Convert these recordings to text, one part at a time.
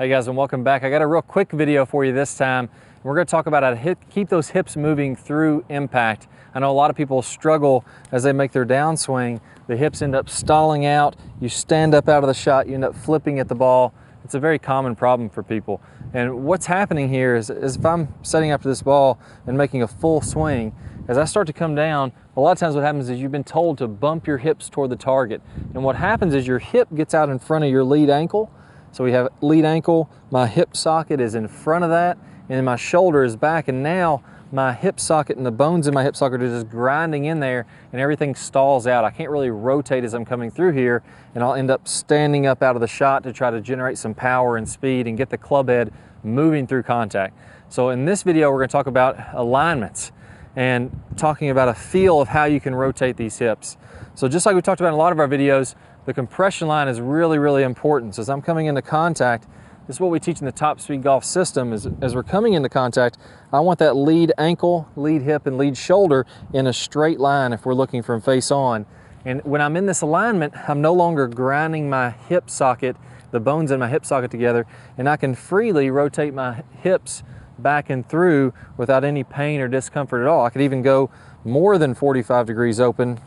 Hey guys, and welcome back. I got a real quick video for you this time. We're going to talk about how to keep those hips moving through impact. I know a lot of people struggle as they make their downswing. The hips end up stalling out. You stand up out of the shot, you end up flipping at the ball. It's a very common problem for people. And what's happening here is if I'm setting up to this ball and making a full swing, as I start to come down, a lot of times what happens is you've been told to bump your hips toward the target. And what happens is your hip gets out in front of your lead ankle. So we have lead ankle, my hip socket is in front of that, and my shoulder is back, and now my hip socket and the bones in my hip socket are just grinding in there, and everything stalls out. I can't really rotate as I'm coming through here, and I'll end up standing up out of the shot to try to generate some power and speed and get the club head moving through contact. So in this video, we're going to talk about alignments and talking about a feel of how you can rotate these hips. So just like we talked about in a lot of our videos, the compression line is really, really important. So as I'm coming into contact, this is what we teach in the Top Speed Golf system, is as we're coming into contact, I want that lead ankle, lead hip, and lead shoulder in a straight line if we're looking from face on. And when I'm in this alignment, I'm no longer grinding my hip socket, the bones in my hip socket together, and I can freely rotate my hips back and through without any pain or discomfort at all. I could even go more than 45 degrees open.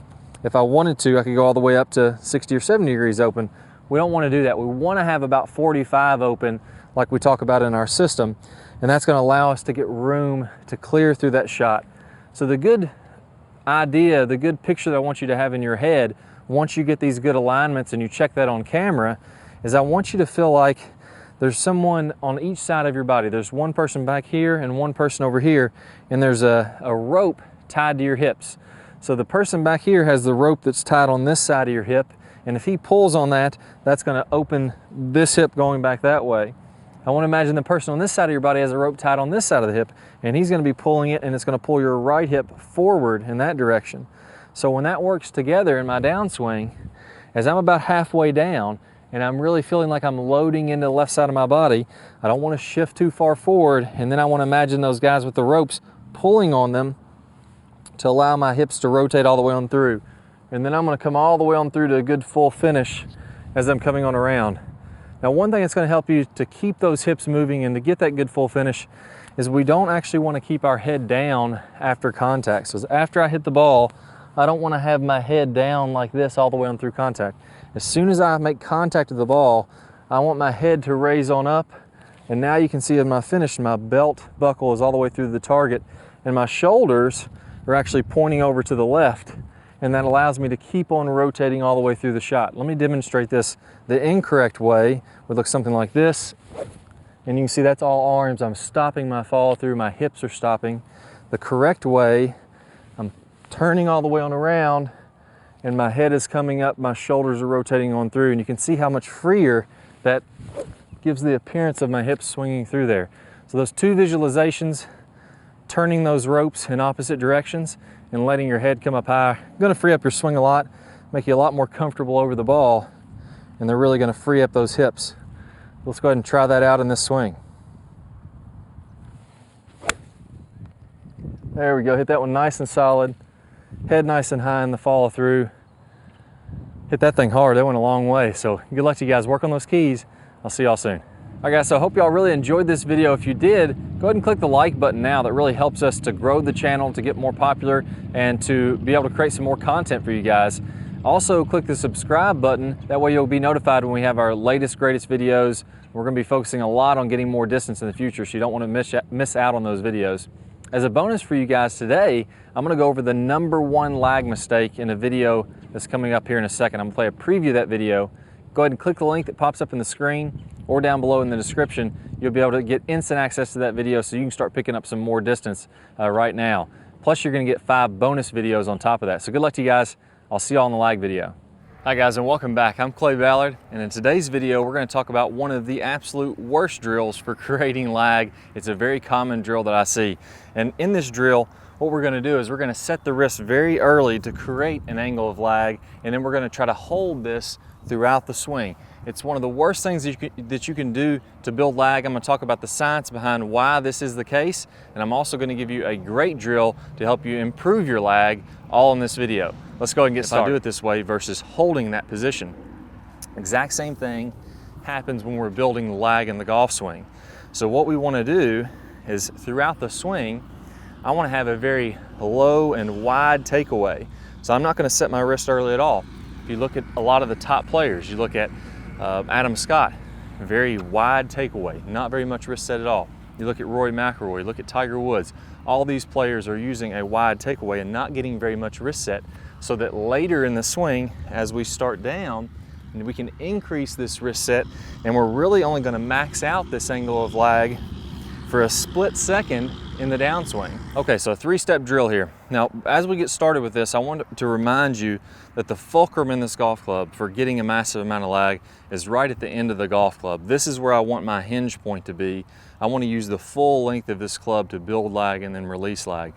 If I wanted to, I could go all the way up to 60 or 70 degrees open. We don't want to do that. We want to have about 45 open like we talk about in our system, and that's going to allow us to get room to clear through that shot. So the good idea, the good picture that I want you to have in your head once you get these good alignments and you check that on camera is I want you to feel like there's someone on each side of your body. There's one person back here and one person over here, and there's a rope tied to your hips. So the person back here has the rope that's tied on this side of your hip, and if he pulls on that, that's going to open this hip going back that way. I want to imagine the person on this side of your body has a rope tied on this side of the hip, and he's going to be pulling it, and it's going to pull your right hip forward in that direction. So when that works together in my downswing, as I'm about halfway down, and I'm really feeling like I'm loading into the left side of my body, I don't want to shift too far forward, and then I want to imagine those guys with the ropes pulling on them to allow my hips to rotate all the way on through. And then I'm going to come all the way on through to a good full finish as I'm coming on around. Now, one thing that's going to help you to keep those hips moving and to get that good full finish is we don't actually want to keep our head down after contact. So after I hit the ball, I don't want to have my head down like this all the way on through contact. As soon as I make contact with the ball, I want my head to raise on up, and now you can see in my finish, my belt buckle is all the way through the target, and my shoulders are actually pointing over to the left, and that allows me to keep on rotating all the way through the shot. Let me demonstrate this. The incorrect way would look something like this, and you can see that's all arms. I'm stopping my follow through, my hips are stopping. The correct way, I'm turning all the way on around, and my head is coming up, my shoulders are rotating on through, and you can see how much freer that gives the appearance of my hips swinging through there. So those two visualizations, turning those ropes in opposite directions and letting your head come up high, going to free up your swing a lot, make you a lot more comfortable over the ball, and they're really going to free up those hips. Let's go ahead and try that out in this swing. There we go, hit that one nice and solid, head nice and high in the follow through. Hit that thing hard, that went a long way. So good luck to you guys, work on those keys. I'll see y'all soon. All right guys, so I hope y'all really enjoyed this video. If you did, go ahead and click the like button now. That really helps us to grow the channel, to get more popular, and to be able to create some more content for you guys. Also, click the subscribe button. That way you'll be notified when we have our latest, greatest videos. We're gonna be focusing a lot on getting more distance in the future, so you don't wanna miss out on those videos. As a bonus for you guys today, I'm gonna go over the #1 lag mistake in a video that's coming up here in a second. I'm gonna play a preview of that video. Go ahead and click the link that pops up in the screen or down below in the description. You'll be able to get instant access to that video so you can start picking up some more distance right now. Plus, you're gonna get 5 bonus videos on top of that. So good luck to you guys. I'll see y'all in the lag video. Hi guys, and welcome back. I'm Ballard, and in today's video, we're gonna talk about one of the absolute worst drills for creating lag. It's a very common drill that I see. And in this drill, what we're gonna do is we're gonna set the wrist very early to create an angle of lag, and then we're gonna try to hold this throughout the swing. It's one of the worst things that you can do to build lag. I'm gonna talk about the science behind why this is the case, and I'm also gonna give you a great drill to help you improve your lag, all in this video. Let's go ahead and get started. If I do it this way versus holding that position, exact same thing. happens when we're building lag in the golf swing. So what we want to do is throughout the swing, I want to have a very low and wide takeaway. So I'm not going to set my wrist early at all. If you look at a lot of the top players, you look at Adam Scott, very wide takeaway, not very much wrist set at all. You look at Rory McIlroy, you look at Tiger Woods, all these players are using a wide takeaway and not getting very much wrist set, so that later in the swing, as we start down, we can increase this wrist set, and we're really only going to max out this angle of lag for a split second in the downswing. Okay, so a 3-step drill here. Now, as we get started with this, I want to remind you that the fulcrum in this golf club for getting a massive amount of lag is right at the end of the golf club. This is where I want my hinge point to be. I want to use the full length of this club to build lag and then release lag.